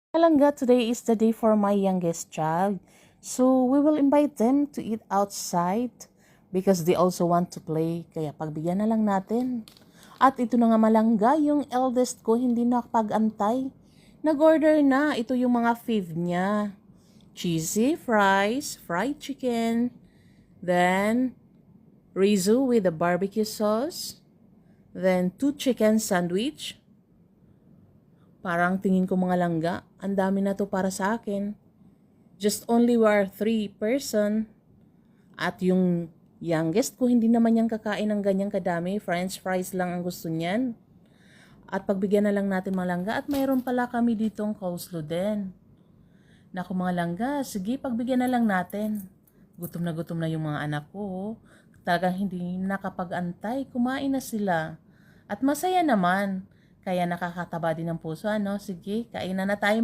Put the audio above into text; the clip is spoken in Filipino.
Kalangga, today is the day for my youngest child. So, we will invite them to eat outside because they also want to play. Kaya pagbigyan na lang natin. At ito na nga malangga, yung eldest ko hindi nakapag-antay. Nag-order na. Ito yung mga fave niya. Cheesy fries, fried chicken, then risotto with a barbecue sauce, then 2 chicken sandwich. Parang tingin ko mga langga, ang dami na to para sa akin. Just only we are 3 person. At yung youngest ko, hindi naman yan kakain ng ganyang kadami. French fries lang ang gusto niyan. At pagbigyan na lang natin mga langga. At mayroon pala kami ditong coleslaw din. Naku mga langga, sige pagbigyan na lang natin. Gutom na yung mga anak ko. Talagang hindi nakapag-antay. Kumain na sila. At masaya naman. Kaya nakakataba din ng puso, ano? Sige, kainan na tayo.